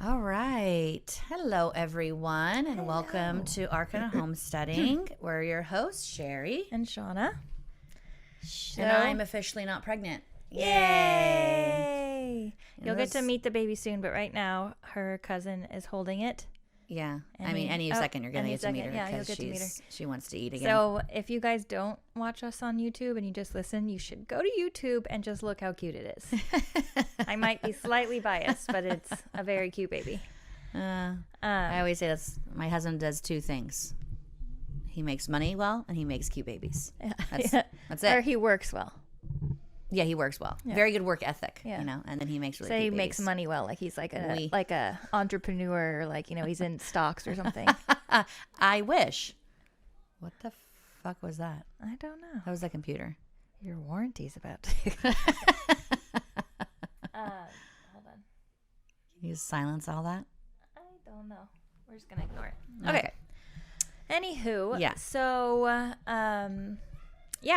All right. Hello, everyone, and welcome to Arcana Homesteading. We're your hosts, Sherry. And Shauna. And I'm officially not pregnant. Yay! You'll get to meet the baby soon, but right now her cousin is holding it. Yeah. Any second you're going to get to meet her you'll because get to meet her. She wants to eat again. So if you guys don't watch us on YouTube and you just listen, you should go to YouTube and just look how cute it is. I might be slightly biased, but it's a very cute baby. I always say my husband does two things. He makes money well, and he makes cute babies. That's it. Or he works well. Yeah, he works well. Yeah. Very good work ethic, yeah. And then he makes really cute babies. He makes money well, like he's like a entrepreneur, or like, he's in stocks or something. I wish. What the fuck was that? I don't know. That was the computer. Your warranty's about to. Hold on. Can you silence all that? I don't know. We're just gonna ignore it. Okay. Anywho, yeah. So,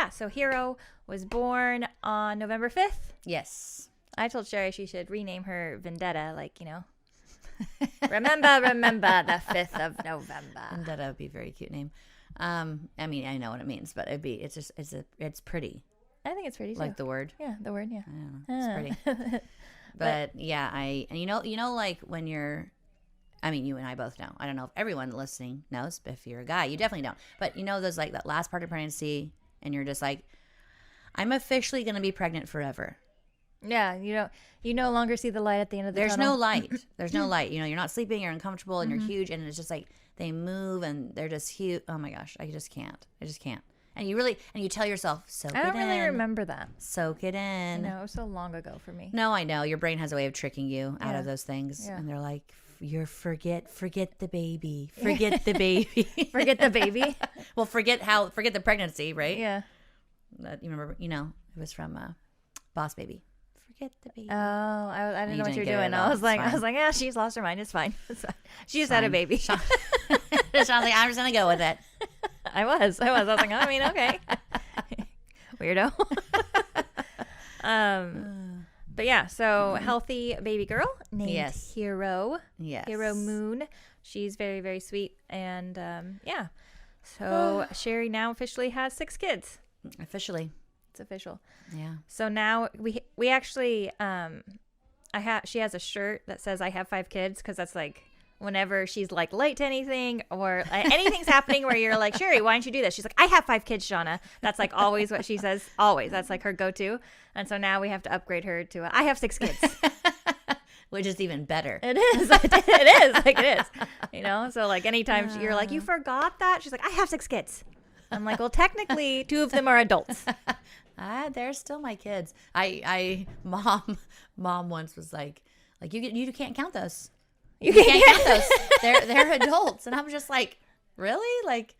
so Hero was born on November 5th. Yes. I told Sherry she should rename her Vendetta, remember the 5th of November. Vendetta would be a very cute name. I know what it means, but it's pretty. I think it's pretty too. Like the word? Yeah, the word, yeah. I don't know. It's pretty. But yeah, like when you're, you and I both know. I don't know if everyone listening knows, but if you're a guy, you definitely don't. But there's like that last part of pregnancy, and you're just like, I'm officially going to be pregnant forever. Yeah, you no longer see the light at the end of the tunnel. There's no light. There's no light. You're not sleeping, you're uncomfortable, and you're huge, and it's just like they move, and they're just huge. Oh my gosh, I just can't. And you tell yourself, soak it in. I don't really remember that. Soak it in. No, it was so long ago for me. No, I know. Your brain has a way of tricking you out of those things. Yeah. And they're like, forget the baby. Forget the baby. Forget the baby? Well, forget the pregnancy, right? Yeah. That, you remember, it was from Boss Baby. Forget the baby. Oh, I didn't know what you're get doing. it I all. was like, yeah, she's lost her mind. It's fine. She just had a baby. Sean's like, I'm just going to go with it. I was like, okay. Weirdo. But yeah, so healthy baby girl named Hero. Yes. Hero Moon. She's very, very sweet. And so Sherry now officially has 6 kids. Officially. It's official. Yeah. So now we actually she has a shirt that says I have 5 kids, because that's like whenever she's like late to anything or anything's happening where you're like, Sherry, why don't you do this? She's like, I have 5 kids, Shauna. That's like always what she says. Always. That's like her go-to. And so now we have to upgrade her to I have 6 kids. Which is even better. It is. It is. So like anytime you're like, you forgot that? She's like, I have 6 kids. I'm like, well, technically 2 of them are adults. They're still my kids. Mom once was like you can't count those. You can't count those. They're adults. And I'm just like, really? Like,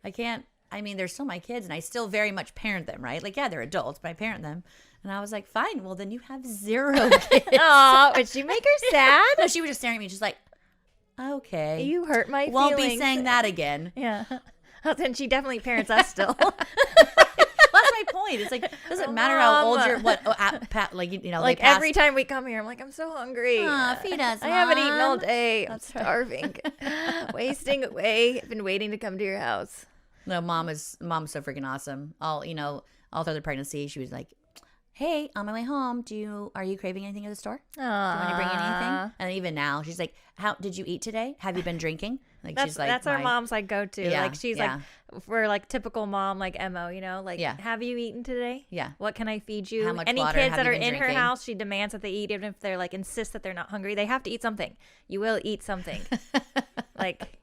I can't. They're still my kids, and I still very much parent them, right? Like, yeah, they're adults, but I parent them. And I was like, fine, well, then you have 0 kids. Oh, would she make her sad? No, she was just staring at me, just like, okay. You hurt my feelings. Won't be saying that again. Yeah. Then she definitely parents us still. That's my point. It's like, doesn't matter how old you're, like every time we come here, I'm like, I'm so hungry. Feed us, I haven't eaten all Mom. day. I'm starving. Wasting away. I've been waiting to come to your house. No, mom's so freaking awesome. All through the pregnancy, she was like, hey, on my way home, are you craving anything at the store? Do you want to bring anything? And even now, she's like, how did you eat today? Have you been drinking? Like, that's our mom's like go-to. Yeah, like she's like, for like typical mom, like MO, like, have you eaten today? Yeah. What can I feed you? How much Any water kids have that you are been in her drinking? house, she demands that they eat, even if they're like insist that they're not hungry. They have to eat something. You will eat something. Like,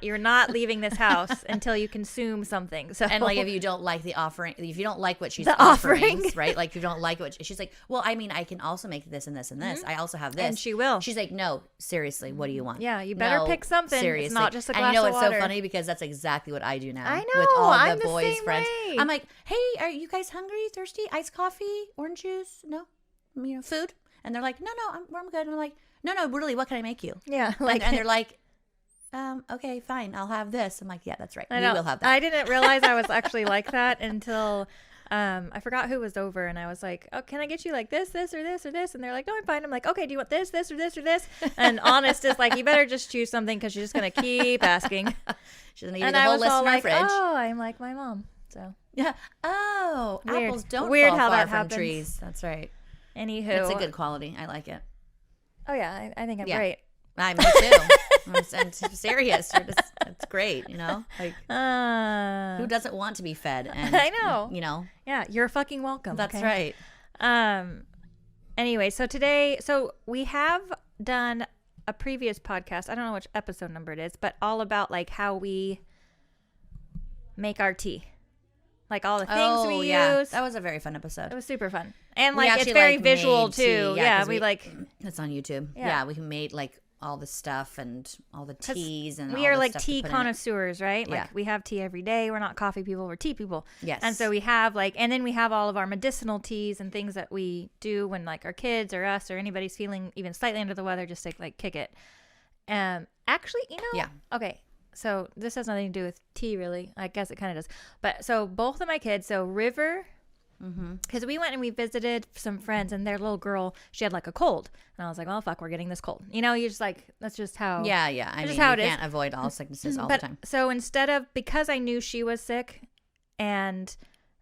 you're not leaving this house until you consume something. So, and like, if you don't like the offering, if you don't like what she's The offering, offering. right? Like, if you don't like what she's like, well, I can also make this and this and this. I also have this. And she will. She's like, no, seriously, what do you want? Yeah, you better No, pick something. Seriously. It's not just a glass and of it's water. so funny because that's exactly what I do now. I know, With all I'm the the boys' same friends. way. I'm like, hey, are you guys hungry, thirsty? Iced coffee, orange juice? No? Food? And they're like, no, I'm good. And I'm like, no, really, what can I make you? Yeah. And they're like, okay, fine, I'll have this. I'm like, yeah, that's right. I We know. will have that. I didn't realize I was actually like that until I forgot who was over, and I was like, "Oh, can I get you like this, or this, or this?" And they're like, "No, I'm fine." I'm like, "Okay, do you want this, or this, or this?" And Honest is like, "You better just choose something because she's just gonna keep asking." She's gonna give you And the I whole was list all in our like, fridge. "Oh, I'm like my mom." So Yeah. Oh, Weird. apples don't Weird fall how far that from happens. trees. That's right. anywho, It's a good quality. I like it. Oh yeah, I think I'm Yeah. great. Me too. I'm serious. It's great, you know? Like, who doesn't want to be fed? And I know. You know? Yeah, you're fucking welcome. That's okay? right. Anyway, so we have done a previous podcast. I don't know which episode number it is, but all about like how we make our tea. Like all the things we use. That was a very fun episode. It was super fun. And We like it's actually, very like, visual made too. tea. Yeah, 'cause we like it's on YouTube. Yeah. Yeah, we made like all the stuff and all the teas and we all are the like stuff to tea put in it. connoisseurs, right? Yeah. Like we have tea every day. We're not coffee people, we're tea people. Yes. And so we have like, and then we have all of our medicinal teas and things that we do when like our kids or us or anybody's feeling even slightly under the weather, just to like kick it. Actually, you know, Yeah. Okay. So this has nothing to do with tea, really. I guess it kind of does. But so both of my kids, so River, because we went and we visited some friends, and their little girl, she had like a cold, and I was like, "Well, fuck, we're getting this cold." You know, you just like that's just how. Yeah. I That's mean, just how you it is. can't avoid all sicknesses all But the time. so instead of, because I knew she was sick, and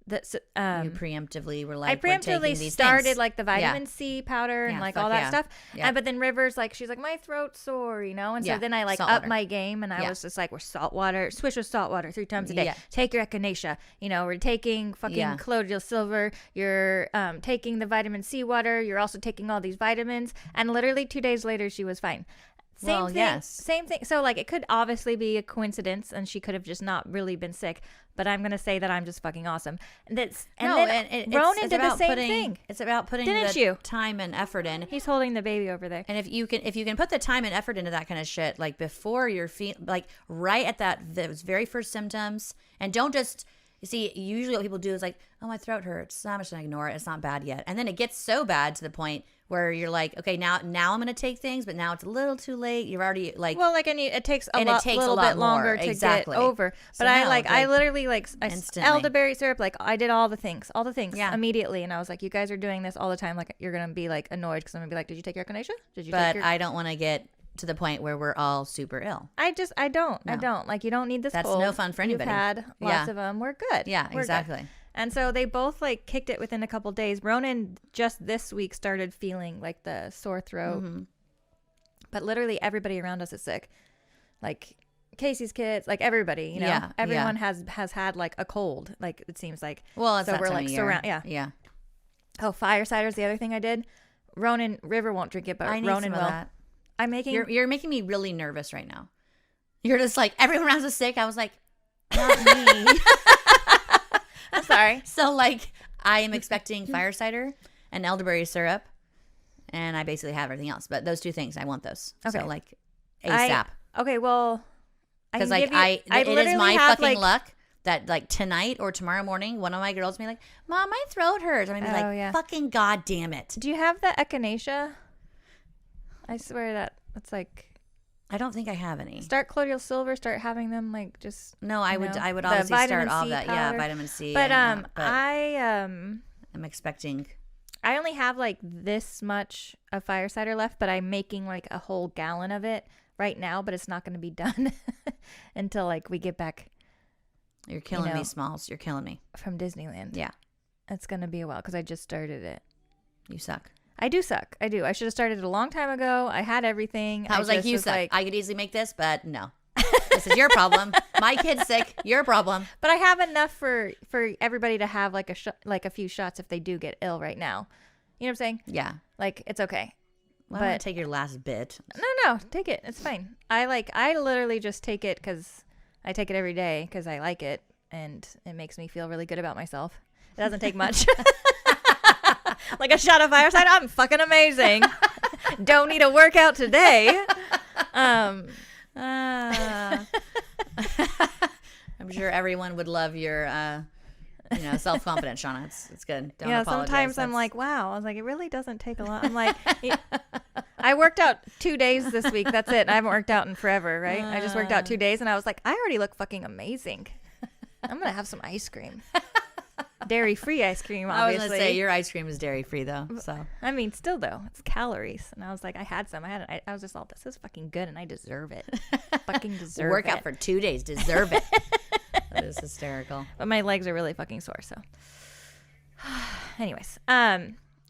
that You preemptively were like, I we're taking preemptively these started things. like the vitamin C powder and Yeah, like fuck all that yeah. stuff. Yeah. But then River's like, she's like, my throat's sore, you know? And so Yeah, then I like salt upped water. my game, and I Yeah. was just like, we're salt water, swish with salt water 3 times a day. Yeah. Take your echinacea. You know, we're taking fucking Yeah. colloidal silver. You're taking the vitamin C water. You're also taking all these vitamins. And literally 2 days later, she was fine. Same Well, thing. yes. Same thing. So like it could obviously be a coincidence, and she could have just not really been sick. But I'm gonna say that I'm just fucking awesome. And then Ronan did the same thing. It's about putting Didn't the you? time and effort in. He's holding the baby over there. And if you can put the time and effort into that kind of shit, like before you're like right at those very first symptoms, and don't just, you see, usually what people do is like, oh, my throat hurts, I'm just gonna ignore it, it's not bad yet, and then it gets so bad to the point where you're like, okay, now I'm gonna take things, but now it's a little too late. You're already like, Well, like, and it takes a And it takes a little lot bit longer more, to exactly. get over. So But I no, I like, literally like instantly. elderberry syrup. Like I did all the things Yeah. immediately, and I was like, you guys are doing this all the time. Like you're gonna be like annoyed because I'm gonna be like, did you take your echinacea? Did you? but take your... I don't want to get to the point where we're all super ill. I don't like, you don't need this. That's cold. no fun for anybody. You've had lots Yeah. of them. We're good. Yeah, We're good. exactly. And so they both like kicked it within a couple days. Ronan just this week started feeling like the sore throat. Mm-hmm. But literally everybody around us is sick. Like Casey's kids, like everybody, you know. Yeah, Everyone has had like a cold, like it seems like. Well, it's so that we're time like of year. surround yeah. Yeah. Oh, fire cider's the other thing I did. River won't drink it, but I need Ronan some of will. that. I'm making You're making me really nervous right now. You're just like, everyone around us is sick. I was like, not me. I'm sorry. So like, I am expecting fire cider and elderberry syrup, and I basically have everything else. But those two things, I want those. Okay. So like, ASAP. Okay, well, Because I like can give you, it is literally my have, fucking like, luck that like tonight or tomorrow morning, one of my girls will be like, "Mom, my throat hurts." I'm gonna be Oh, like, yeah. "Fucking goddamn it!" Do you have the echinacea? I swear that's like, I don't think I have any. start colloidal silver, start having them like just. No, I you would. know, I would the obviously start vitamin all C that. powder. Yeah, vitamin C. But and, I'm expecting. only have like this much of fire cider left, but I'm making like a whole gallon of it right now, but it's not going to be done until like we get back You're killing know. me, Smalls. You're killing me. from Disneyland. Yeah, It's going to be a while because I just started it. you suck. I do suck. I do. I should have started it a long time ago. I had everything. I was like, just you suck. like- I could easily make this, but no. This is your problem. My kid's sick. Your problem. but I have enough for everybody to have like a few shots if they do get ill right now. You know what I'm saying? Yeah. Like it's okay. Well, I'm gonna But- take your last bit. No, take it. It's fine. I literally just take it because I take it every day because I like it and it makes me feel really good about myself. It doesn't take much. Like a shot of fireside, I'm fucking amazing. Don't need a workout today. I'm sure everyone would love your, self-confidence, Shauna. It's good. Don't Yeah, apologize. sometimes I'm That's- like, wow. I was like, it really doesn't take a lot. I'm like, I worked out 2 days this week. That's it. I haven't worked out in forever, right? I just worked out 2 days, and I was like, I already look fucking amazing. I'm gonna have some ice cream. dairy-free ice cream, I was obviously. gonna say your ice cream is dairy free though. So I mean, still though, it's calories. And I was like, I had some. I was just all, this is fucking good, and I deserve it. Fucking deserve work it. out for 2 days, deserve it. That is hysterical. But my legs are really fucking sore. So, anyways,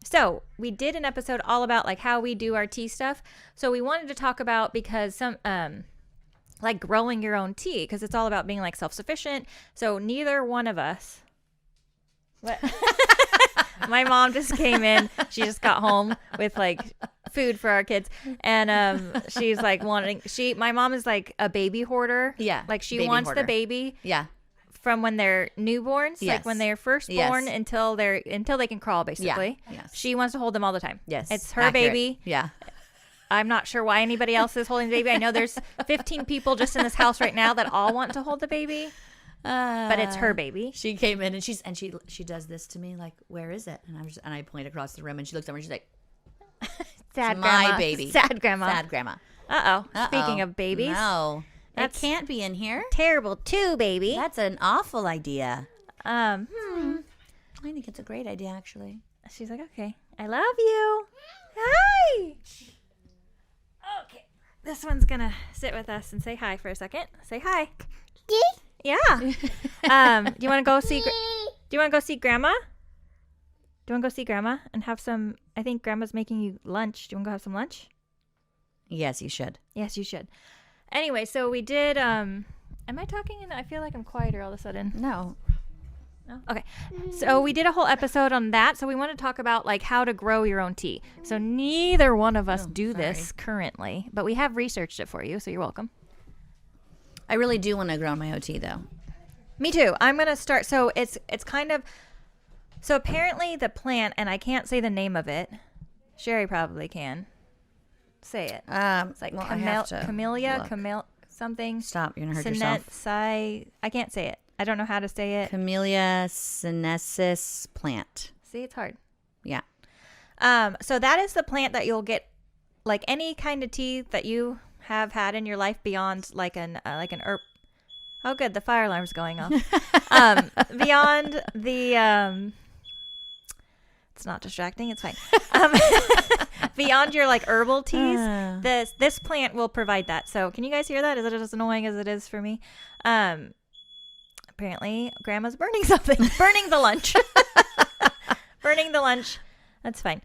so we did an episode all about like how we do our tea stuff. So we wanted to talk about, because some like growing your own tea, because it's all about being like self-sufficient. So neither one of us. What? My mom just came in. She just got home with like food for our kids, and she's like my mom is like a baby hoarder. Yeah, like she baby wants hoarder. the baby Yeah. from when they're newborns, Yes. like when they're first Yes. born until they can crawl, basically. Yes. She wants to hold them all the time. Yes. It's her Accurate. baby. Yeah. I'm not sure why anybody else is holding the baby. I know there's 15 people just in this house right now that all want to hold the baby, but it's her baby. She came in and she does this to me, like, where is it? And I point across the room and she looks over and she's like, Sad it's grandma. my baby. Sad grandma. Sad grandma. Uh-oh. Speaking of babies. No. That That's- can't be in here. Terrible too, baby. That's an awful idea. Hmm. I think it's a great idea, actually. She's like, okay, I love you. Hi. Okay. This one's going to sit with us and say hi for a second. Say hi. Yeah. Do you want to go see Grandma? Do you want to go see Grandma and have some? I think Grandma's making you lunch. Do you want to go have some lunch? Yes, you should. Yes, you should. Anyway, so we did. Am I talking? I feel like I'm quieter all of a sudden. No. No? Okay. So we did a whole episode on that. So we want to talk about like how to grow your own tea. So neither one of us do this currently, but we have researched it for you. So you're welcome. I really do want to grow my OT, though. Me too. I'm going to start. So it's kind of, so apparently the plant, and I can't say the name of it. Sherry probably can. Say it. It's Like I have to camellia, look. something. Stop. You're going to hurt Sinette, yourself. I can't say it. I don't know how to say it. Camellia sinensis plant. See, it's hard. Yeah. So that is the plant that you'll get, like any kind of tea that you have had in your life beyond like an herb. Oh, good. The fire alarm's going off. Beyond the, it's not distracting. It's fine. Beyond your like herbal teas, this plant will provide that. So can you guys hear that? Is it as annoying as it is for me? Apparently Grandma's burning something, burning the lunch, burning the lunch. That's fine.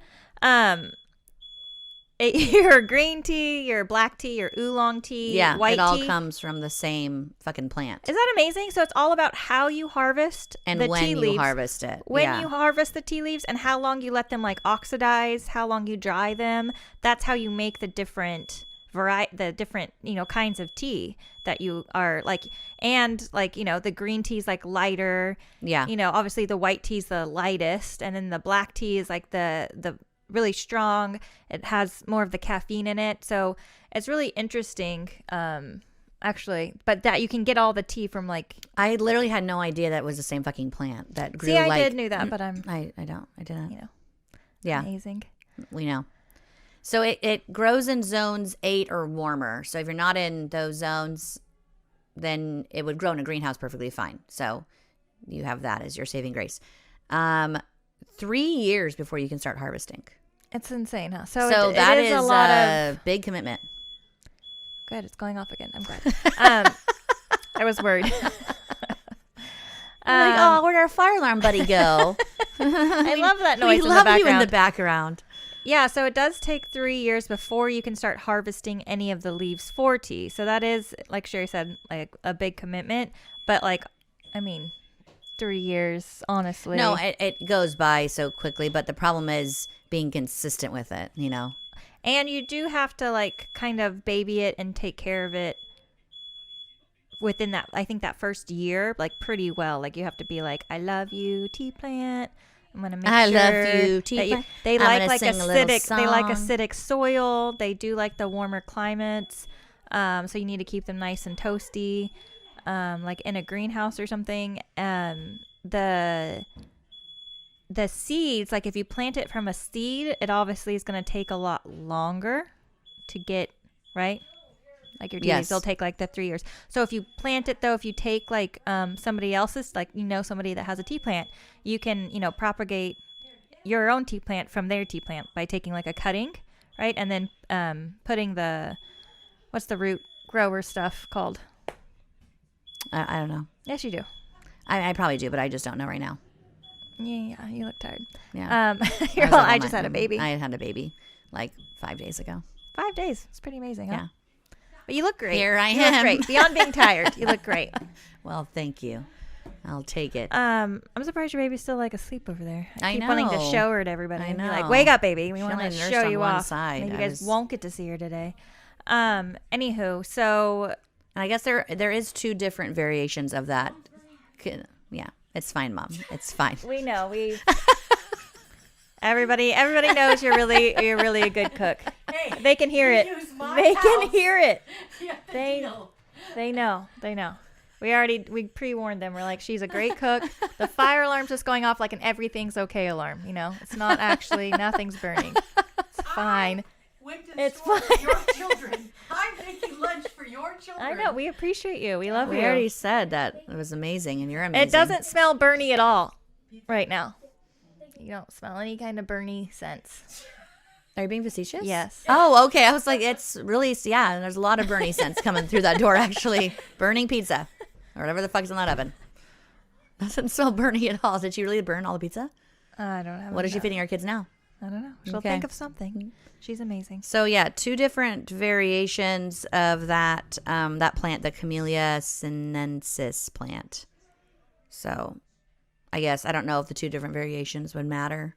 Your green tea, your black tea, your oolong tea, Yeah, white it all tea. comes from the same fucking plant. Is that amazing? So it's all about how you harvest And the when tea you leaves. harvest it. When yeah. you harvest the tea leaves and how long you let them like oxidize, how long you dry them. That's how you make the different kinds of tea that you are like, and like, the green tea is like lighter. Yeah. Obviously the white tea is the lightest, and then the black tea is like the really strong. It has more of the caffeine in it. So it's really interesting, actually, but that you can get all the tea from like, I literally had no idea that was the same fucking plant that grew. see, I like, did knew that, but I didn't, Yeah. amazing. We know. So it grows in zones 8 or warmer. So if you're not in those zones, then it would grow in a greenhouse perfectly fine. So you have that as your saving grace. 3 years before you can start harvesting. It's insane, huh? So that it is a lot of big commitment. good. It's going off again. I'm glad. I was worried. Where'd our fire alarm buddy go? I love that noise. We in love the you in background. the background. Yeah, so it does take 3 years before you can start harvesting any of the leaves for tea. So that is, like Sherry said, like a big commitment. But 3 years, honestly. No, it goes by so quickly, but the problem is being consistent with it, And you do have to kind of baby it and take care of it within that, I think that first year, pretty well. You have to be I love you, tea plant. I'm gonna make I sure love you, tea that plant. they I'm like gonna sing a little acidic. They like song. acidic soil. They do like the warmer climates. So you need to keep them nice and toasty, like in a greenhouse or something. The seeds, if you plant it from a seed, it obviously is going to take a lot longer to get right. Like your teas, Yes. they'll take like the 3 years. So if you plant it though, if you take like somebody else's, like somebody that has a tea plant, you can propagate your own tea plant from their tea plant by taking like a cutting, right, and then putting what's the root grower stuff called? I don't know. Yes, you do. I probably do, but I just don't know right now. Yeah, you look tired. Yeah. You're was all, up all I just night. had a baby. I had a baby like 5 days ago. 5 days. It's pretty amazing, huh? Yeah. But you look great. Here I You look am. great. Beyond being tired, you look great. Well, thank you. I'll take it. I'm surprised your baby's still like asleep over there. I keep wanting to know. show her to everybody. I and be like, know. wake up, baby. We She want only to nursed show on you one off. side. Maybe you I guys was- won't get to see her today. Anywho, so And I guess there is 2 different variations of that. Yeah, it's fine, Mom. It's fine. we know everybody knows you're really a good cook. Hey, They can hear it. use my They can house. hear it. Yeah, They know. We pre-warned them. We're like, she's a great cook. The fire alarm's just going off like an everything's okay alarm. It's not actually, nothing's burning. It's fine. went to the It's store for your children. I'm making lunch for your children. I know. We appreciate you. We love We you. already said that it was amazing, and you're amazing. It doesn't smell burny at all right now. You don't smell any kind of burny scents. Are you being facetious? Yes. Oh, okay. I was like, it's really, yeah, and there's a lot of Bernie scents coming through that door, actually. Burning pizza or whatever the fuck's in that oven. Doesn't smell Bernie at all. Did she really burn all the pizza? I don't know. What is she feeding our kids now? I don't know. She'll Okay. think of something. She's amazing. So yeah, 2 different variations of that that plant, the Camellia sinensis plant. So I guess I don't know if the 2 different variations would matter.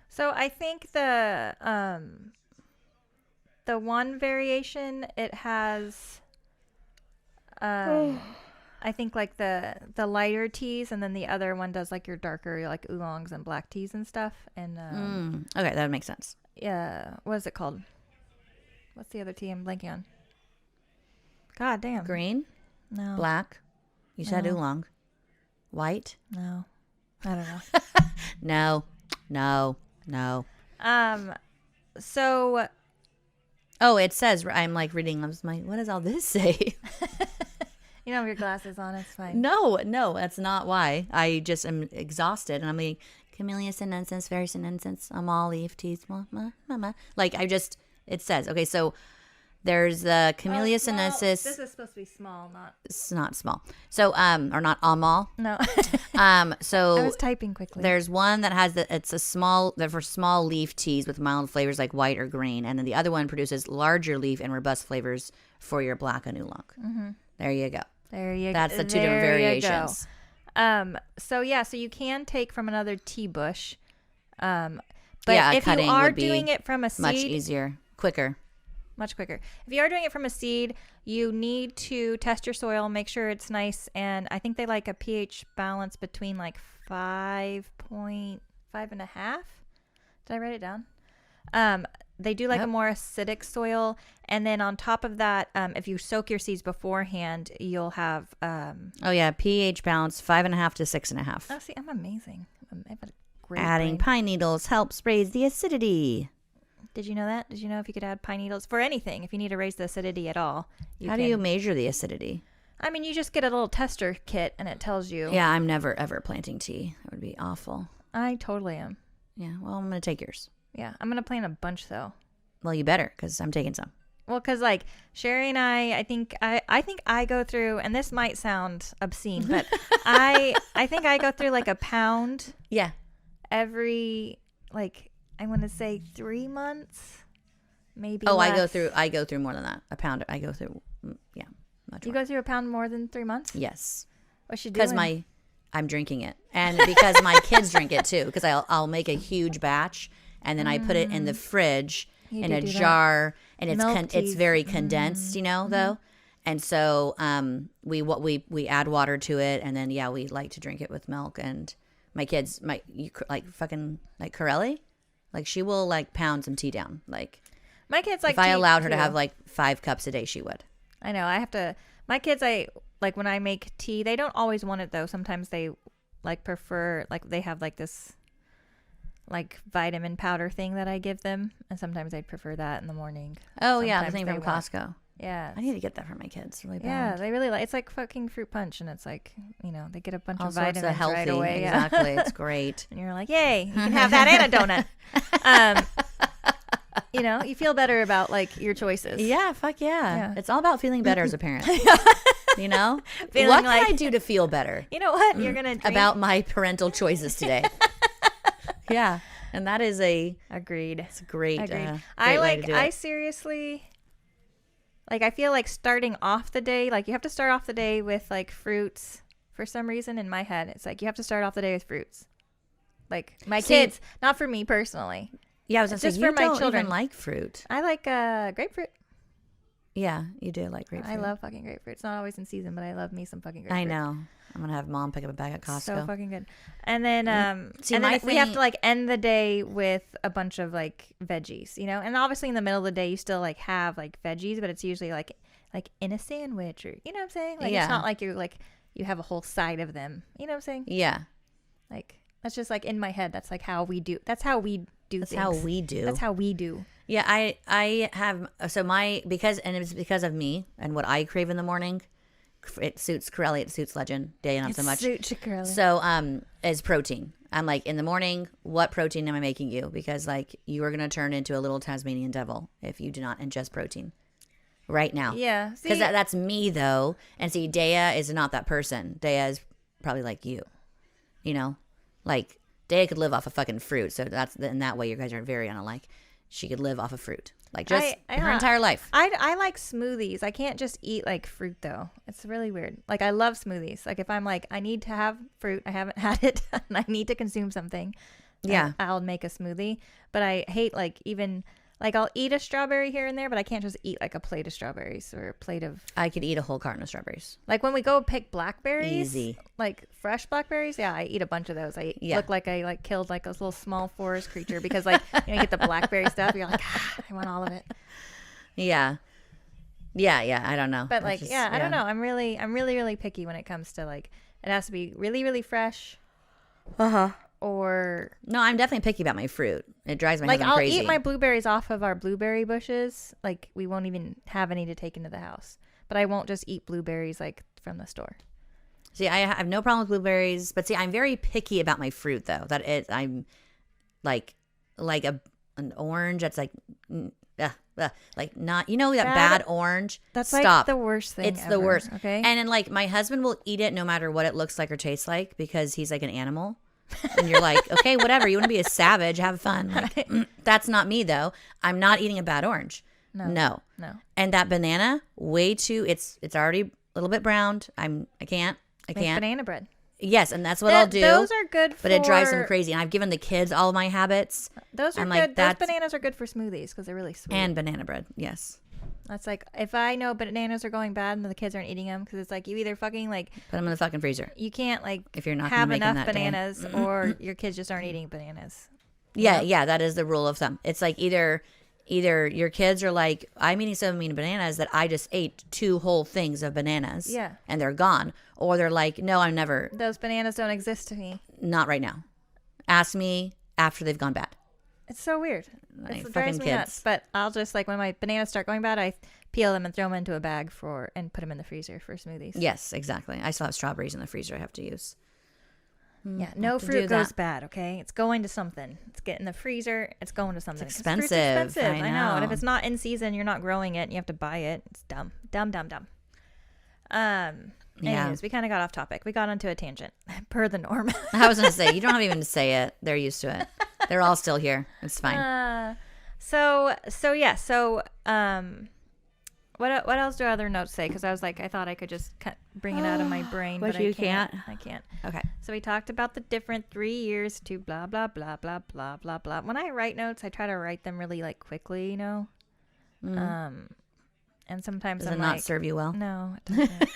So I think the one variation it has I think like the lighter teas, and then the other one does like your darker like oolongs and black teas and stuff. And Okay, that would make sense. yeah, what is it called? What's the other tea I'm blanking on? God damn. Green, No. black. You said No. oolong. White? No. I don't know. No. So Oh, it says, I'm like reading. I'm just like, what does all this say? you don't have your glasses on. It's fine. No, that's not why. I just am exhausted, and I'm like, Camellia sinensis, very sinensis, all leaf teas, like it says. Okay, so there's the Camellia sinensis. This is supposed to be small, not. It's not small. So, or not amal. No. So I was typing quickly. there's one that has it's a small, they're for small leaf teas with mild flavors like white or green, and then the other one produces larger leaf and robust flavors for your black and oolong. Mm-hmm. There you go. There you go. That's the 2 different variations. So you can take from another tea bush. But Yeah, if you cutting are would be doing it from a seed, Much easier, quicker. much quicker. If you are doing it from a seed, you need to test your soil, make sure it's nice, and I think they like a pH balance between like 5.5 and a half. Did I write it down? They do like a Yep. more acidic soil, and then on top of that, if you soak your seeds beforehand, you'll have. Oh yeah, pH balance 5.5 to 6.5. Oh, see, I'm amazing. I have a great Adding brain. pine needles helps raise the acidity. Did you know that? Did you know if you could add pine needles for anything, if you need to raise the acidity at all? How do you measure the acidity? I mean, you just get a little tester kit, and it tells you. Yeah, I'm never ever planting tea. That would be awful. I totally am. Yeah, well, I'm gonna take yours. Yeah, I'm gonna plant a bunch though. Well, you better, because I'm taking some. Well, because like Sherry and I think I go through, and this might sound obscene, but I think I go through like a pound Yeah. every like I want to say 3 months, maybe. Oh, less. I go through more than that. A pound. I go through. Yeah, much You more. go through a pound more than 3 months? Yes, What's she doing? because I'm drinking it, and because my kids drink it too. Because I'll make a huge batch, and then I put it in the fridge You in do a do that. jar, and Milk it's teas. very condensed, though. And so we add water to it, and then we like to drink it with milk. And my kids, like fucking like Corelli, like she will like pound some tea down. Like My kids like if I tea, allowed her to too. have like 5 cups a day, she would. I know. I have to. My kids, I like when I make tea. They don't always want it though. Sometimes they like prefer like they have like this like vitamin powder thing that I give them, and sometimes they'd prefer that in the morning. Oh yeah, the Sometimes thing they from want- Costco. Yeah. I need to get that for my kids really Yeah, bad. they really like. It's like fucking fruit punch, and it's like, you know, they get a bunch All of sorts vitamins of healthy. right away. Yeah. Exactly. It's great. And you're like, yay, you can have that and a donut. You know, you feel better about like your choices. Yeah, fuck yeah. Yeah. It's all about feeling better as a parent. You know? Feeling what like- can I do to feel better You know what? You're gonna drink. about my parental choices today? Yeah. And that is a Agreed. it's a great, Agreed. great I way to like. do I it. seriously. Like, I feel like starting off the day, like, you have to start off the day with, like, fruits. For some reason, in my head, it's like, you have to start off the day with fruits. Like, my See- kids, not for me personally. Yeah, I was gonna It's say just you for my don't children. even like fruit. I like grapefruit. Yeah, you do like grapefruit. I love fucking grapefruit. It's not always in season, but I love me some fucking grapefruit. I know. I'm gonna have mom pick up a bag at Costco. So fucking good. And then See, and then my we have thing- to like end the day with a bunch of like veggies, you know? And obviously in the middle of the day you still like have like veggies, but it's usually like in a sandwich, or you know what I'm saying? Like Yeah. it's not like you're like you have a whole side of them. You know what I'm saying? Yeah, Like that's just like in my head, that's like how we do. That's how we do that's things. how we do. That's how we do. Yeah, I have so my because it's because of me and what I crave in the morning. It suits Corelli, it suits Legend, Day not so much. So is protein. I'm like in the morning, what protein am I making you? Because like you are gonna turn into a little Tasmanian devil if you do not ingest protein right now. Yeah. Because See, that's me though, and see, Dea is not that person. Dea is probably like you, you know, like Dea could live off of fucking fruit. So that's in that way, you guys are very unalike. She could live off of fruit, like just her entire life. I like smoothies. I can't just eat like fruit though. It's really weird. Like I love smoothies. Like if I'm like I need to have fruit, I haven't had it, and I need to consume something. Yeah. I'll make a smoothie. But I hate like even like I'll eat a strawberry here and there, but I can't just eat like a plate of strawberries or a plate of I could eat a whole carton of strawberries. like when we go pick blackberries. Easy. Like fresh blackberries, yeah, I eat a bunch of those. I look like I like killed like a little small forest creature because like you get the blackberry stuff, you're like, I want all of it. Yeah. I don't know. But That's like, just- I don't know. I'm really picky when it comes to like it has to be really, really fresh. Or No, I'm definitely picky about my fruit. It drives my like husband I'll crazy. eat my blueberries off of our blueberry bushes. Like we won't even have any to take into the house. But I won't just eat blueberries like from the store. See, I have no problem with blueberries, but see, I'm very picky about my fruit though. I'm like an orange that's like like not that bad orange. That's Stop. like the worst thing. It's the ever, worst. Okay. And then like my husband will eat it no matter what it looks like or tastes like because he's like an animal. And you're like, okay, whatever. You want to be a savage, have fun. Like, that's not me though. I'm not eating a bad orange. No. And that banana, way too. It's already a little bit browned. I can't. Make banana bread. Yes, and that's what I'll do. Those are good for... But it drives them crazy. And I've given the kids all of my habits. Those are I'm good. like, Those that's- bananas are good for smoothies because they're really sweet. And banana bread. Yes. That's like, if I know bananas are going bad and the kids aren't eating them, because it's like you either fucking like, Put them in the fucking freezer. you can't like If you're not gonna have make 'em enough that day. bananas or your kids just aren't eating bananas. Yeah, that is the rule of thumb. It's like either your kids are like, I'm eating so many bananas that I just ate 2 whole things of bananas. Yeah. And they're gone. Or they're like, no, I'm never, Those bananas don't exist to me. not right now. Ask me after they've gone bad. It's so weird. Like, It drives fucking me kids. nuts. But I'll just like when my bananas start going bad, I peel them and throw them into a bag and put them in the freezer for smoothies. Yes, exactly. I still have strawberries in the freezer I have to use. Yeah, no to do fruit goes that. bad, okay? It's going to something. It's getting in the freezer. It's going to something. 'Cause expensive. fruit's expensive. I I know. And if know. it's not in season, you're not growing it. And you have to buy it. It's dumb. Dumb. Anyways, we kind of got off topic. We got onto a tangent, per the norm. I was going to say, you don't have even to say it. They're used to it. They're all still here. It's fine. What else do other notes say? Because I was like, I thought I could just bring it out of my brain, But but you I can't. can't? I can't. Okay. So we talked about the different 3 years to blah blah blah blah blah blah blah. When I write notes, I try to write them really like quickly, you know. And sometimes Does I'm it not like, serve you well? no, it doesn't.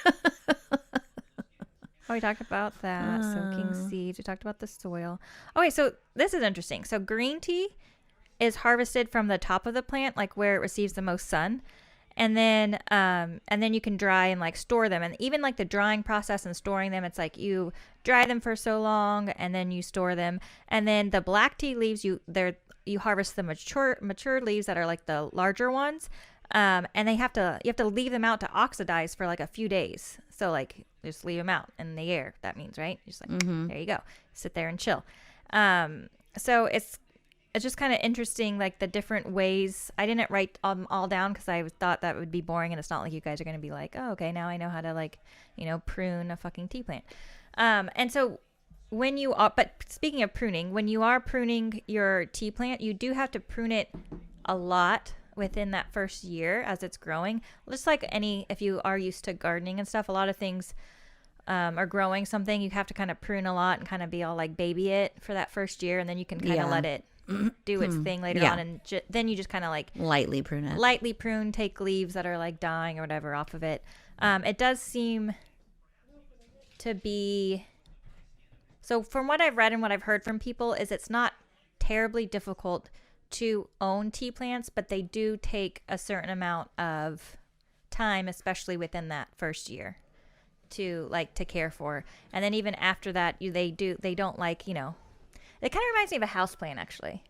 Oh, we talked about that. Soaking seeds. We talked about the soil. Okay, so this is interesting. So green tea is harvested from the top of the plant, like where it receives the most sun. And then you can dry and like store them. And even like the drying process and storing them, it's like you dry them for so long and then you store them. And then the black tea leaves, you harvest the mature leaves that are like the larger ones. And you have to leave them out to oxidize for like a few days. So like just leave them out in the air. That means, right? Just like, there you go. Sit there and chill. So it's just kind of interesting, like the different ways. I didn't write all down because I thought that would be boring, and it's not like you guys are going to be like, oh, okay, now I know how to like, prune a fucking tea plant. And so but speaking of pruning, when you are pruning your tea plant, you do have to prune it a lot within that first year as it's growing. Just like if you are used to gardening and stuff, a lot of things are growing something, you have to kind of prune a lot and kind of be all like baby it for that first year, and then you can kind of let it do its thing later on, and then you just kind of like lightly prune, take leaves that are like dying or whatever off of it. It does seem to be, so from what I've read and what I've heard from people, is it's not terribly difficult to own tea plants, but they do take a certain amount of time, especially within that first year, to care for. And then even after that, they don't like, it kind of reminds me of a house plant, actually.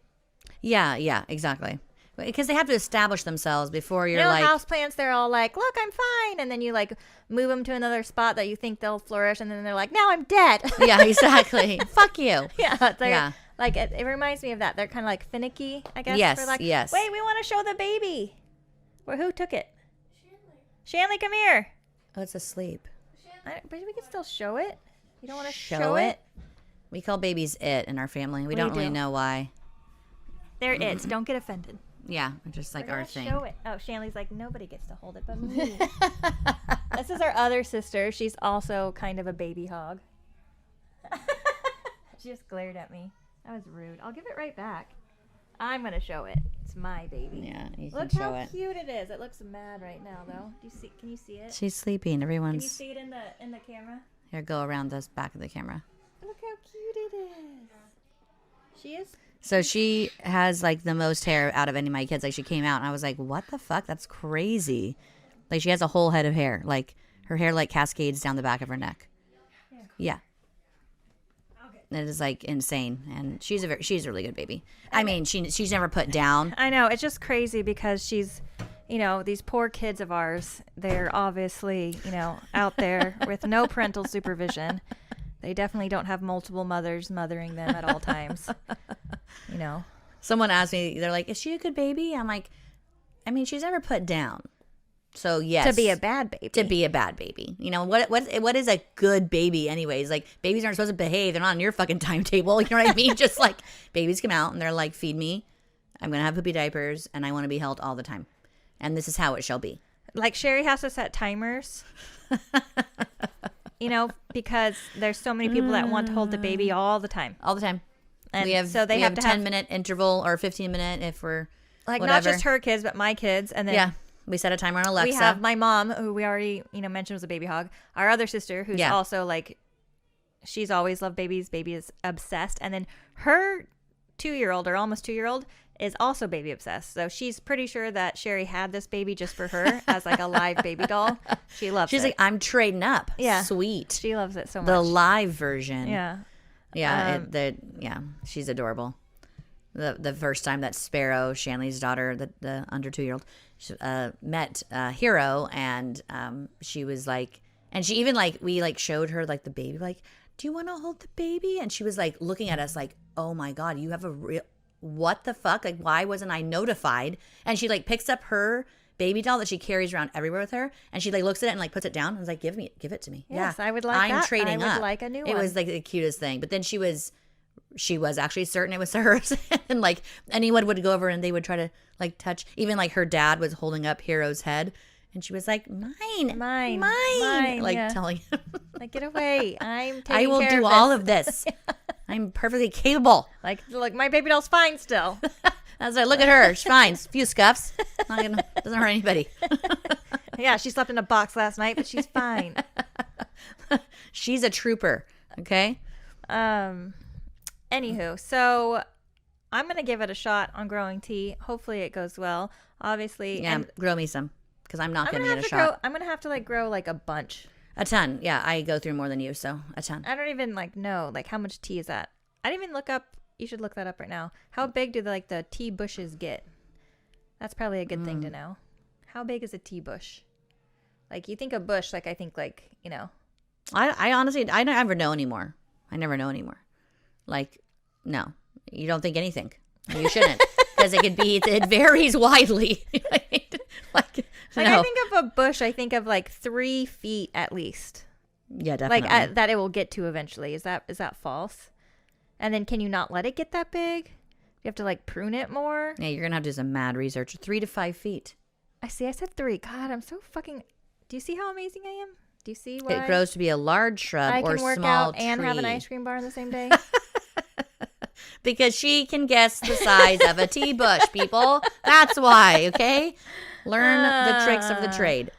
Yeah, exactly. Because they have to establish themselves before you're like... house plants, they're all like, look, I'm fine. And then you like move them to another spot that you think they'll flourish. And then they're like, now I'm dead. Yeah, exactly. Fuck you. Yeah. Like it reminds me of that. They're kind of like finicky, I guess. Yes, for like, yes. Wait, we want to show the baby. Who took it? Shanley, come here. Oh, it's asleep. But we can still show it. You don't want to show it? We call babies it in our family. We don't really know why. They're its. Don't get offended. Yeah, just like our thing. Show it. Oh, Shanley's like, nobody gets to hold it but me. This is our other sister. She's also kind of a baby hog. She just glared at me. That was rude. I'll give it right back. I'm going to show it. It's my baby. Yeah, you can Look show how it. cute it is. It looks mad right now, though. Can you see it? She's sleeping. Can you Everyone's... see it in the camera? Here, go around the back of the camera. Look how cute it is. She is. So she has like the most hair out of any of my kids. Like she came out and I was like, what the fuck? That's crazy. Like she has a whole head of hair. Like her hair like cascades down the back of her neck. Yeah. Okay. It is like insane. And she's a really good baby. I mean, she's never put down. I know. It's just crazy because she's, these poor kids of ours, they're obviously, out there with no parental supervision. They definitely don't have multiple mothers mothering them at all times. Someone asked me, they're like, is she a good baby? I'm like, I mean, she's never put down. So yes. To be a bad baby. To be a bad baby. What is a good baby anyways? Like babies aren't supposed to behave. They're not on your fucking timetable. You know what I mean? Just like babies come out and they're like, feed me. I'm going to have poopy diapers and I want to be held all the time. And this is how it shall be. Like Sherry has to set timers. Because there's so many people that want to hold the baby all the time. All the time. And we have, so they have to 10-minute interval or 15-minute if we're like whatever. Not just her kids, but my kids. And then we set a timer on Alexa. We have my mom, who we already mentioned was a baby hog. Our other sister, who's also like, she's always loved babies. Baby is obsessed. And then her 2-year-old or almost 2-year-old is also baby obsessed. So she's pretty sure that Sherry had this baby just for her as like a live baby doll. She loves it. She's like, I'm trading up. Yeah. Sweet. She loves it so much. The live version. Yeah. Yeah. She's adorable. The first time that Sparrow, Shanley's daughter, the under 2-year-old, met Hero, and she was like, and she even like, we like showed her like the baby, like, do you want to hold the baby? And she was like looking at us like, oh my God, you have a real, what the fuck? Like, why wasn't I notified? And she like picks up her baby doll that she carries around everywhere with her, and she like looks at it and like puts it down and was like, give it to me. Yes, yeah, I would like that. I'm trading up. I would like a new one. It was like the cutest thing. But then she was actually certain it was hers. And like anyone would go over and they would try to like touch, even like her dad was holding up Hero's head and she was like, mine, like telling him, like, get away. I will do all of this. I'm perfectly capable. Like, look, my baby doll's fine still. I was like, look at her. She's fine. A few scuffs. Doesn't hurt anybody. Yeah, she slept in a box last night, but she's fine. She's a trooper. Okay. Anywho, so I'm going to give it a shot on growing tea. Hopefully it goes well. Obviously. Yeah, grow me some because I'm not giving it a shot. I'm going to have to like grow like a bunch. A ton. Yeah, I go through more than you, so a ton. I don't even like know like how much tea is that. I didn't even look up. You should look that up right now. How big do the tea bushes get? That's probably a good thing to know. How big is a tea bush? Like, you think a bush, like, I think, like, you know. I honestly, I never know anymore. Like, no, you don't think anything. You shouldn't, because it varies widely. Right? Like, Like, no. I think of a bush, I think of, like, 3 feet at least. Yeah, definitely. Like, that it will get to eventually. Is that false? And then can you not let it get that big? You have to, like, prune it more? Yeah, you're going to have to do some mad research. 3 to 5 feet. I said 3. God, I'm so fucking... Do you see how amazing I am? Do you see what It grows to be a large shrub I or can work small out and have an tree. ice cream bar on the same day? Because she can guess the size of a tea bush, people. That's why, okay? Learn the tricks of the trade.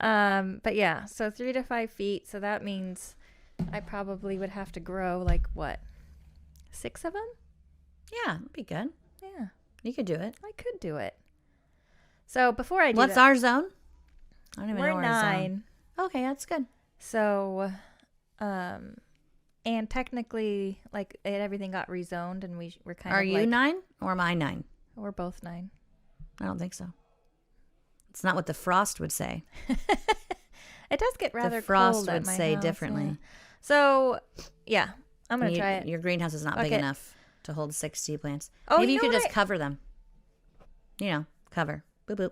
But yeah, so 3 to 5 feet. So that means I probably would have to grow, like, what? 6 of them? Yeah, that'd be good. Yeah, You could do it. I could do it. So before I do What's that, our zone? I don't even know we're our 9. zone. Okay, that's good. So, and technically, like, everything got rezoned, and we're kind Are of you like, 9 or am I 9? we're both 9. I don't think so. It's not what the frost would say. It does get rather The frost cold at would my say house, differently. yeah. So, yeah, I'm gonna try it. Your greenhouse is not big Okay. enough to hold 6 tea plants. Oh, Maybe you you know could what just cover them. You know, cover. Boop, boop.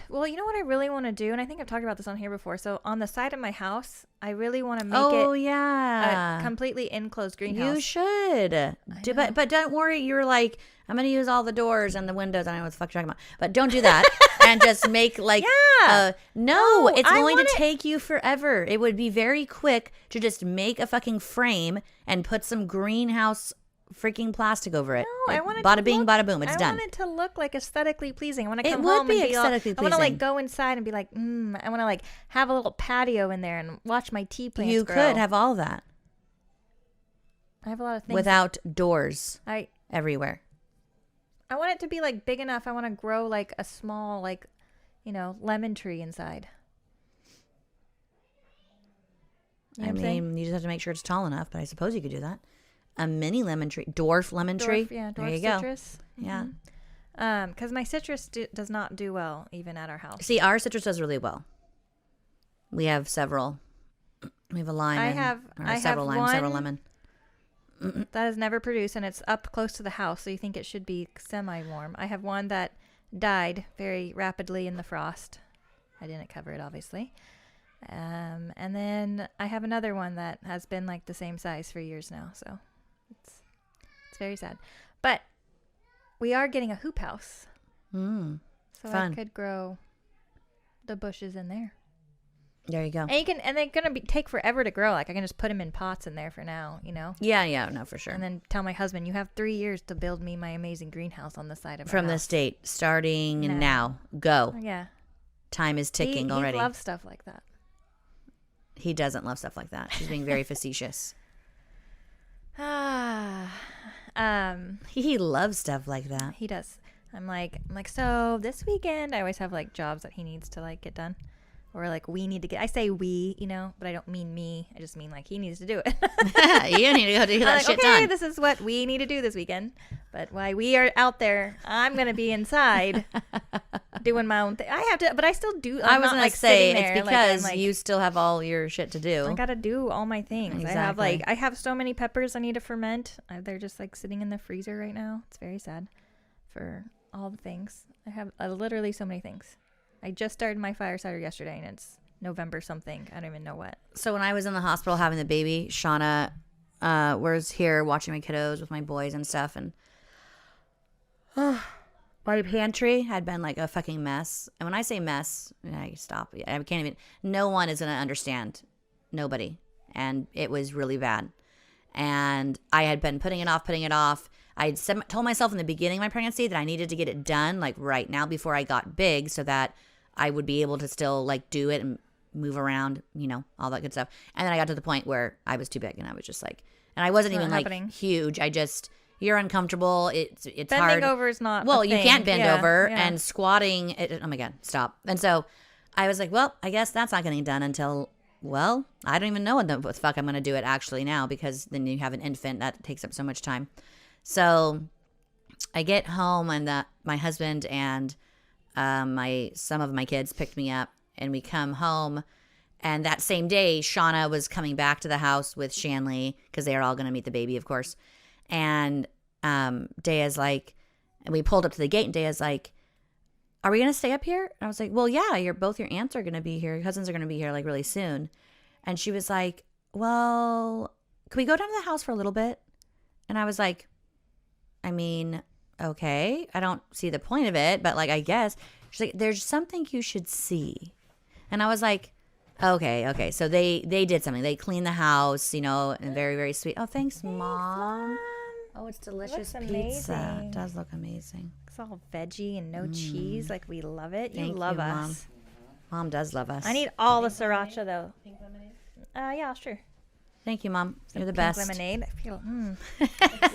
Well, you know what I really want to do, and I think I've talked about this on here before. So on the side of my house, I really want to make Oh, it yeah. a completely enclosed greenhouse. You should. But don't worry. You're like, I'm going to use all the doors and the windows. I don't know what the fuck you're talking about. But don't do that. And just make like, Yeah. no, it's I going to want it- take you forever. It would be very quick to just make a fucking frame and put some greenhouse freaking plastic over it. No, I Like, want it bada to bing, look, bada boom. It's I done. want it to look like aesthetically pleasing. I want to It come would home be and be all, aesthetically I want to like pleasing. go inside and be like, I want to like have a little patio in there and watch my tea plants You grow. could have all that I have a lot of things. without doors I everywhere. want it to be like big enough. I want to grow like a small like, lemon tree inside. You know I what I'm saying? mean, you just have to make sure it's tall enough, but I suppose you could do that. A mini lemon tree, dwarf lemon tree. Yeah, dwarf there you go. citrus. Yeah. Because my citrus does not do well even at our house. See, our citrus does really well. We have several. We have a lime. I and- have- or I have several limes, several one- lemon. That has never produced, and it's up close to the house, so you think it should be semi-warm. I have one that died very rapidly in the frost. I didn't cover it, obviously. And then I have another one that has been like the same size for years now, so it's very sad. But we are getting a hoop house, Mm, so Fun. I could grow the bushes in there. there you go. And they're gonna take forever to grow. Like I can just put them in pots in there for now, Yeah, no, for sure. And then tell my husband, you have 3 years to build me my amazing greenhouse on the side of our From the house. state, starting Now. now. Go. Yeah. Time is ticking already. He loves stuff like that. He doesn't love stuff like that. She's being very facetious. He loves stuff like that. He does. I'm like, so this weekend I always have like jobs that he needs to like get done. Or like we need to get, I say we, but I don't mean me. I just mean like he needs to do it. You need to go do I'm that like, shit okay, done. this is what we need to do this weekend. But while we are out there, I'm going to be inside doing my own thing. I have to, but I still do. I was not, gonna like, say sitting it's there, because like, I'm, like, you still have all your shit to do. I gotta do all my things. Exactly. I have so many peppers I need to ferment. They're just like sitting in the freezer right now. It's very sad for all the things. I have literally so many things. I just started my fire cider yesterday and it's November something. I don't even know what. So when I was in the hospital having the baby, Shauna was here watching my kiddos with my boys and stuff, and my pantry had been like a fucking mess. And when I say mess, I stop. I can't even. No one is gonna understand. Nobody. And it was really bad. And I had been putting it off. I had told myself in the beginning of my pregnancy that I needed to get it done like right now before I got big, so that I would be able to still like do it and move around, all that good stuff. And then I got to the point where I was too big, and I was just like, and I wasn't Not even happening. like huge. you're uncomfortable. It's Bending hard. over is not. Well, a you thing. can't bend Yeah, over, yeah. and squatting. Oh my God, stop. And so I was like, well, I guess that's not getting done until, well, I don't even know what the fuck I'm going to do it actually now, because then you have an infant that takes up so much time. So I get home, and my husband and some of my kids picked me up, and we come home. And that same day, Shauna was coming back to the house with Shanley because they are all going to meet the baby, of course. And Daya's like, and we pulled up to the gate, and Daya's like, "Are we going to stay up here?" And I was like, "Well, yeah, both your aunts are going to be here. Your cousins are going to be here like really soon." And she was like, "Well, can we go down to the house for a little bit?" And I was like, "I mean, okay, I don't see the point of it, but like, I guess." She's like, "There's something you should see." And I was like, okay. So they did something. They cleaned the house, and very, very sweet. Oh, thanks, Mom. Oh, it's delicious looks pizza. amazing. It does look amazing. It's all veggie and no cheese. Like, we love it. Thank You love you, Mom. us. Mom does love us. I need all the sriracha, though. Pink lemonade? Yeah, sure. Thank you, Mom. You're the Pink best. lemonade. I feel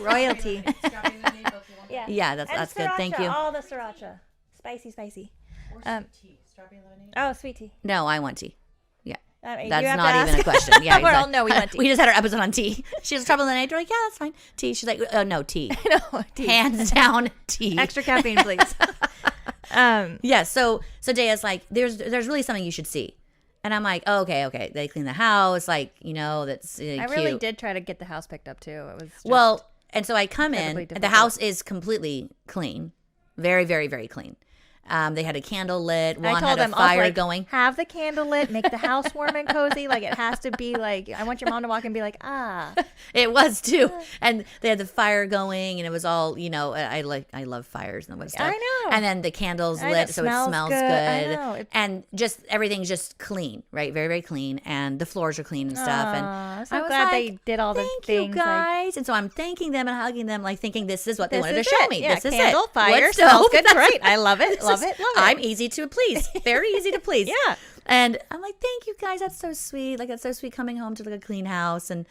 royalty. Strawberry lemonade, both you want? Yeah. Yeah, And that's good. Thank sriracha, you. all the sriracha. Spicy. Or Um, sweet tea. Strawberry lemonade. Oh, sweet tea. No, I want tea. Yeah. You That's have to not even ask. a question. Yeah, We're all, exactly. no, we want tea. We just had our episode on tea. She was trouble in the night. We're like, yeah, that's fine. Tea. She's like, oh, no, tea. No, tea. Hands down, tea. Extra caffeine, please. Yeah, so Daya's like, there's really something you should see. And I'm like, oh, okay. They clean the house, like, that's I cute. really did try to get the house picked up, too. It was just, Well, and so I come in, incredibly and the difficult. house is completely clean. Very, very, very clean. They had a candle lit. I One told had a them, I was fire like, going. have the candle lit, make the house warm and cozy. Like, it has to be like, I want your mom to walk and be like, ah. It was too, and they had the fire going, and it was all I love fires and stuff. I know. And then the candles And lit, it so it smells smells good. I good. know. And just everything's just clean, right? Very, very clean, and the floors are clean and stuff. And Aw, so I was glad like, they did all the Thank things. you like, guys. And so I'm thanking them and hugging them, like thinking this is what they This wanted to is show it. me. Yeah, This is candle, it. fire, Wood smells stove. good. That's Great. it. I love it. This Love is- it. I'm easy to please. Very easy to please. Yeah. And I'm like, thank you guys. That's so sweet. Like, that's so sweet coming home to like a clean house. And,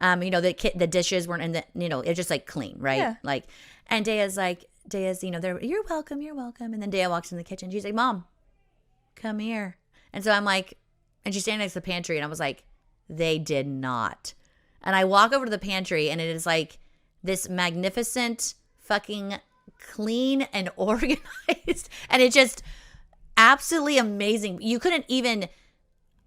the dishes weren't in the, it's just like clean, right? Yeah. Like, and Daya's, you're welcome. And then Daya walks in the kitchen. She's like, Mom, come here. And so I'm like, and she's standing next to the pantry. And I was like, they did not. And I walk over to the pantry, and it is like this magnificent fucking clean and organized. And it just absolutely amazing.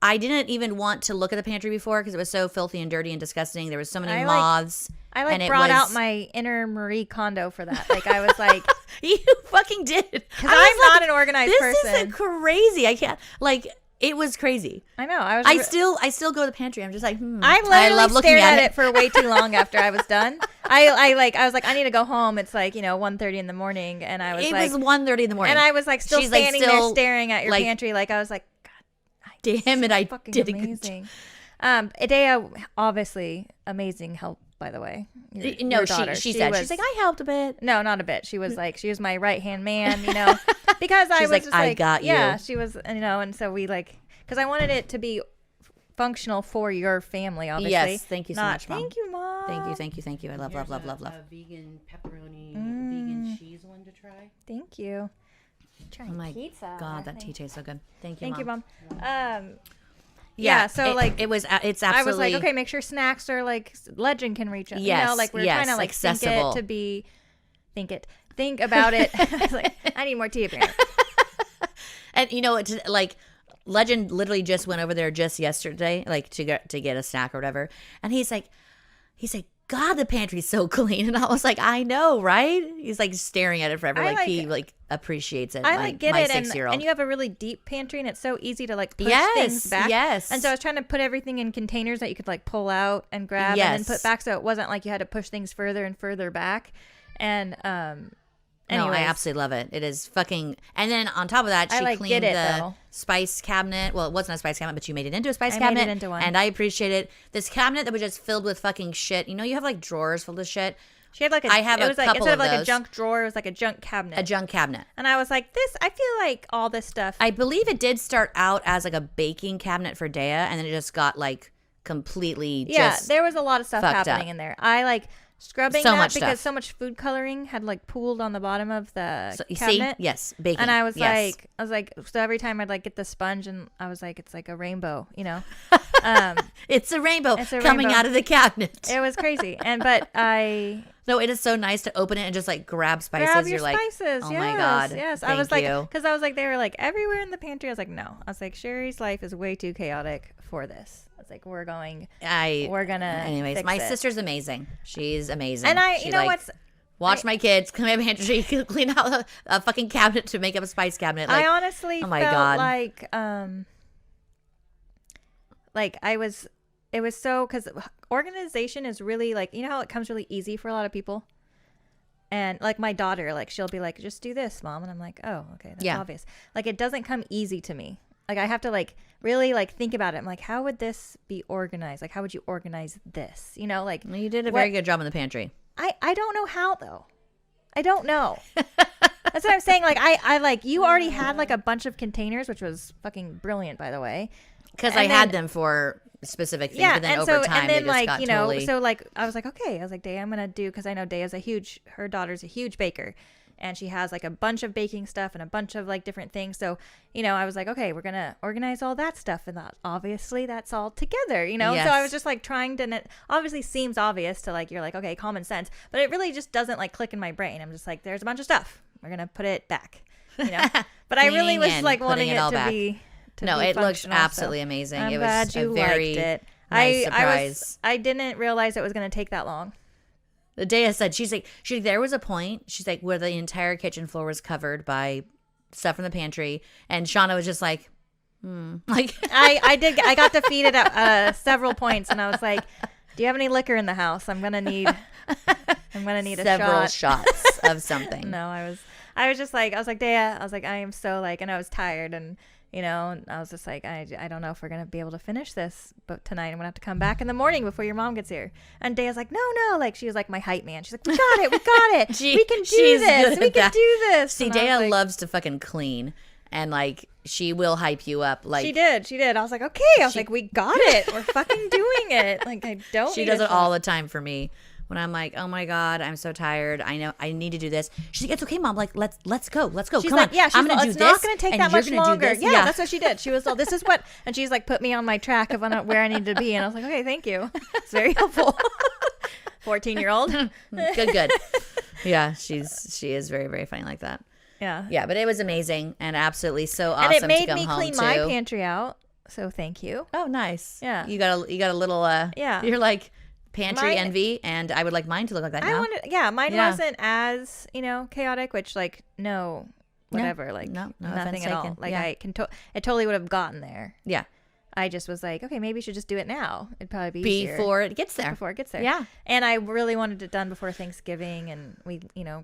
I didn't even want to look at the pantry before because it was so filthy and dirty and disgusting. There was so many moths. I and it brought out was- my inner Marie Kondo for that. Like, I was like, You fucking did. because I'm not an organized This person. is crazy. I can't, it was crazy. I know. I still go to the pantry. I'm just like, I literally love looking stared at at it for way too long after I was done. I was like, I need to go home. It's like 1:30 in the morning, and I was It like, was 1:30 in the morning. and I was like still She's, like, standing still, there staring at your like, pantry. Like, I was like, damn it, I fucking did a good amazing. Idea, obviously amazing help. By the way, No, your daughter. she said, was, she's like, I helped a bit. no, not a bit. She was like, she was my right hand man, because I She's was like, just I like, got you. yeah, she was, and so we because I wanted it to be functional for your family, obviously. Yes, thank you so Not, much, Mom. Thank you, Mom. Thank you. I love. Here's love. a vegan pepperoni, vegan cheese one to try. Thank you. Oh my pizza. God, that tea tastes so good. Thank you, Thank you, Mom. Mom. Yeah, so it's absolutely. I was like, okay, make sure snacks are like Legend can reach it. Yes, like we're yes, trying to like accessible. think about it. I was like, I need more tea apparently. And it's like Legend literally just went over there just yesterday, like to get a snack or whatever. And he's like, God, the pantry's so clean. And I was like, I know, right? He's like staring at it forever, I like he like appreciates it. I like get my it, 6-year-old. and you have a really deep pantry, and it's so easy to like push Yes, things back. yes. And so I was trying to put everything in containers that you could like pull out and grab and Yes. then put back, so it wasn't like you had to push things further and further back. And No, I anyways. absolutely love it. It is fucking. And then on top of that, I, she like, cleaned get it, the though. spice cabinet. Well, it wasn't a spice cabinet, but you made it into a spice I made cabinet. it into one. And I appreciate it. This cabinet that was just filled with fucking shit. You have like drawers filled with shit. She had like I have it a was like couple instead of of like a those. junk drawer, it was like a junk cabinet. A junk cabinet. And I was like, I feel like all this stuff. I believe it did start out as like a baking cabinet for Daya, and then it just got like completely just. there was a lot of stuff fucked happening up. in there. I like scrubbing So that much because stuff. so much food coloring had like pooled on the bottom of the So, you see? cabinet. Yes, baking. And I was Yes. like, so every time I'd like get the sponge, and I was like, it's like a rainbow, It's a rainbow It's a coming rainbow. out of the cabinet. It was crazy. But I No, it is so nice to open it and just like grab spices. Grab your You're like, spices. oh yes, my God. Yes. I Thank was like, you. because I was like, they were like everywhere in the pantry. I was like, no. I was like, Sherry's life is way too chaotic for this. I was like, we're gonna. Anyways, fix my it. sister's amazing. She's amazing. And She, you know like, what's. Watch my kids clean my pantry, clean out a fucking cabinet to make up a spice cabinet. Like, I honestly oh my felt God. like I was. It was so because organization is really like how it comes really easy for a lot of people. And like my daughter, like she'll be like, just do this, Mom. And I'm like, oh, okay. That's Yeah. obvious. Like it doesn't come easy to me. Like I have to like really like think about it. I'm like, how would this be organized? Like, how would you organize this? Like Well, you did a very good job in the pantry. I don't know how though. I don't know. That's what I'm saying. Like I like you already had like a bunch of containers, which was fucking brilliant, by the way. Because And I had then- them for specific things, Yeah, but then and over so time and then they just like got you know, totally... so like I was like, okay, I was like, Daya, I'm gonna do because I know Daya's her daughter's a huge baker, and she has like a bunch of baking stuff and a bunch of like different things. So I was like, okay, we're gonna organize all that stuff, and that obviously that's all together, So I Yes. was just like trying to. And it obviously seems obvious to like you're like okay, common sense, but it really just doesn't like click in my brain. I'm just like, there's a bunch of stuff. We're gonna put it back, But I really Cleaning was and like putting wanting it it all to back. be. To No, be it looked functional, so absolutely amazing. I'm It glad was you a very liked it. nice surprise. I didn't realize it was going to take that long. The Daya said, she's like, there was a point, she's like, where the entire kitchen floor was covered by stuff from the pantry. And Shauna was just like, like, I got to feed it at several points, and I was like, "Do you have any liquor in the house? I'm gonna need several a shot." shots of something. No, I was just like, Daya, I was like, I am so like, and I was tired, and and I was just like, I don't know if we're gonna be able to finish this, but tonight I'm gonna have to come back in the morning before your mom gets here. And Daya's like, no, like she was like my hype man. She's like, we got it, we got it, we can do she's this, good we at can that. do this. See, And I was Daya like- loves to fucking clean, and like she will hype you up. Like She did. I was like, okay. I was like, we got it. We're fucking doing it. Like, I don't. she need does a it all shot. the time for me. When I'm like, oh my God, I'm so tired. I know I need to do this. She's like, it's okay, Mom. Like, let's go. She's Come like, on. yeah. She's I'm gonna like, do it's this. not going to take and that you're much gonna do longer. this. Yeah, that's what she did. She was like, this is what, and she's like, put me on my track of where I need to be. And I was like, okay, thank you. It's very helpful. 14-year-old. good. Yeah, she is very, very funny like that. Yeah. Yeah, but it was amazing and absolutely so awesome And it to made come me home clean to. my pantry out. So thank you. Oh, nice. Yeah. You got a little Yeah. You're like pantry Mine- envy, and I would like mine to look like that now. Mine Yeah. wasn't as, chaotic, which like, no, whatever. Like no nothing offense at all. taken. Like Yeah. I can, it totally would have gotten there. Yeah. I just was like, okay, maybe you should just do it now. It'd probably be easier. Before it gets there. Before it gets there. Yeah. And I really wanted it done before Thanksgiving, and we,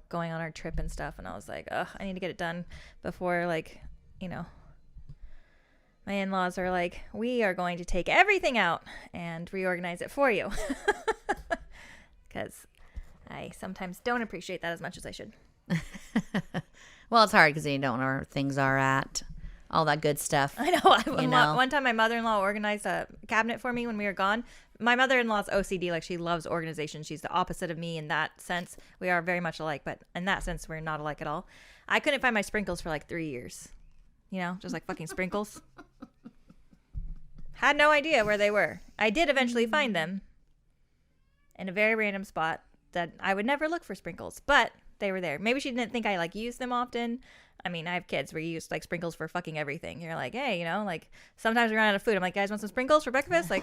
going on our trip and stuff. And I was like, ugh, I need to get it done before, like, my in-laws are like, we are going to take everything out and reorganize it for you. Because I sometimes don't appreciate that as much as I should. Well, it's hard because you don't know where things are at. All that good stuff. I know. You know. One time my mother-in-law organized a cabinet for me when we were gone. My mother-in-law's OCD, like she loves organization. She's the opposite of me in that sense. We are very much alike, but in that sense, we're not alike at all. I couldn't find my sprinkles for like 3 years. Just like fucking sprinkles. Had no idea where they were. I did eventually find them in a very random spot that I would never look for sprinkles, but they were there. Maybe she didn't think I like used them often. I mean, I have kids where you use like sprinkles for fucking everything. You're like, hey, like sometimes we run out of food. I'm like, guys, want some sprinkles for breakfast? Like,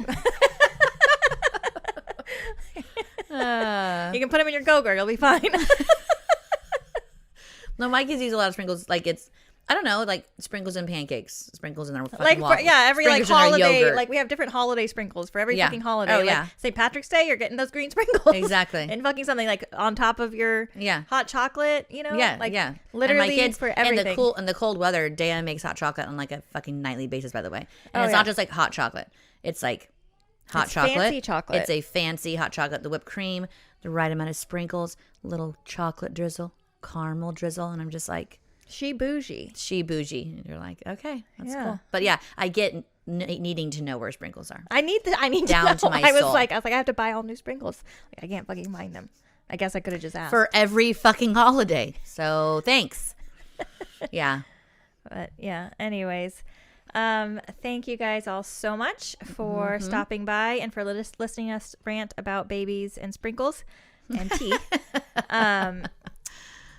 you can put them in your Go-Gurt. You'll be fine. No, my kids use a lot of sprinkles. Like I don't know, like sprinkles and pancakes, sprinkles in their fucking like, waffles. every like Sprinkles in our holiday, yogurt. like we have different holiday sprinkles for every Yeah. fucking holiday. Oh, Like, yeah. St. Patrick's Day, you're getting those green sprinkles. Exactly. And fucking something like on top of your Yeah. hot chocolate, Yeah, like yeah. literally and my kids, for everything. In the cold weather, Daya makes hot chocolate on like a fucking nightly basis, by the way. And Oh, it's yeah. not just like hot chocolate. It's like hot It's chocolate. fancy chocolate. It's a fancy hot chocolate. The whipped cream, the right amount of sprinkles, little chocolate drizzle, caramel drizzle, and I'm just like, She bougie. she bougie. And you're like, okay, that's Yeah. cool. But yeah, I get needing to know where sprinkles are. I need Down to to know. my I was soul. like, I have to buy all new sprinkles. Like, I can't fucking find them. I guess I could have just asked. For every fucking holiday. So thanks. Yeah. But yeah, anyways, thank you guys all so much for stopping by and for listening to us rant about babies and sprinkles. and tea.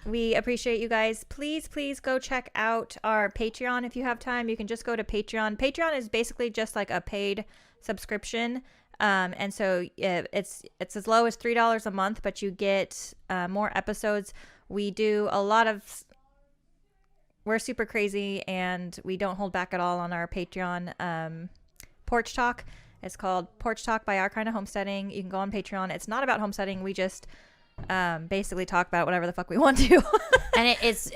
We appreciate you guys. Please go check out our Patreon if you have time. You can just go to Patreon. Patreon is basically just like a paid subscription. And so it's as low as $3 a month, but you get more episodes. We do a lot of... We're super crazy, and we don't hold back at all on our Patreon Porch Talk. It's called Porch Talk by Our Kind of Homesteading. You can go on Patreon. It's not about homesteading. We just basically talk about whatever the fuck we want to. And it's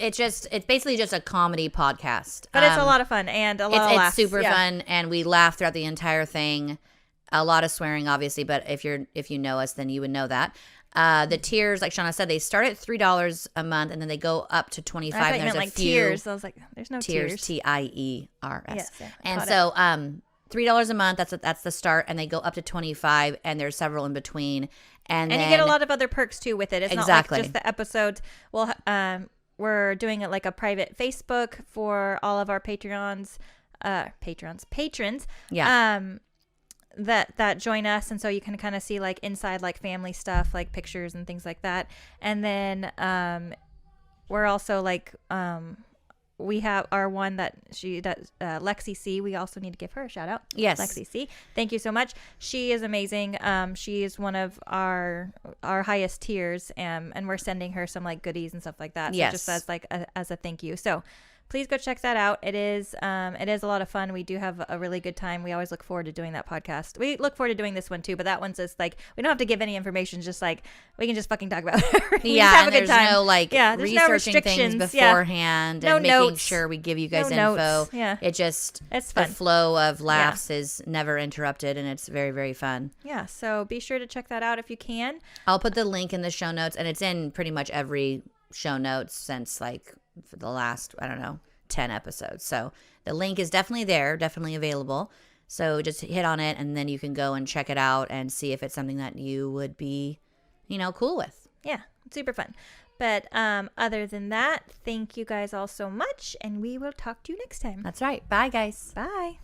basically just a comedy podcast. But it's a lot of fun and a lot of laughs. It's super Yeah. fun, and we laugh throughout the entire thing. A lot of swearing, obviously, but if you know us, then you would know that. The tiers, like Shauna said, they start at $3 a month, and then they go up to $25. I thought you There's meant a like few tiers. I was like, there's no tiers. tiers. TIERS. Yes, yeah, I And caught so $3 a month. That's the start, and they go up to 25, and there's several in between. And you then, get a lot of other perks too with it. It's Exactly. not like just the episodes. Well, we're doing it like a private Facebook for all of our patrons. Yeah. That join us, and so you can kind of see like inside like family stuff, like pictures and things like that. And then we're also like we have our one that Lexi C. We also need to give her a shout out. Yes. Lexi C. Thank you so much. She is amazing. She is one of our highest tiers, and we're sending her some like goodies and stuff like that. So Yes. just as like as a thank you. So please go check that out. It is a lot of fun. We do have a really good time. We always look forward to doing that podcast. We look forward to doing this one too, but that one's just like, we don't have to give any information. Just like, we can just fucking talk about it. We Yeah, just have and a good there's time. no like there's no researching things restrictions. Yeah. beforehand No and making notes. sure we give you guys No info. notes. Yeah. It just It's the fun. flow of laughs is never interrupted, and it's very, very fun. Yeah, so be sure to check that out if you can. I'll put the link in the show notes, and it's in pretty much every show notes since like for the last 10 episodes. So the link is definitely there, definitely available. So just hit on it, and then you can go and check it out and see if it's something that you would be, cool with. Yeah, super fun. But other than that, thank you guys all so much, and we will talk to you next time. That's right. Bye, guys. Bye.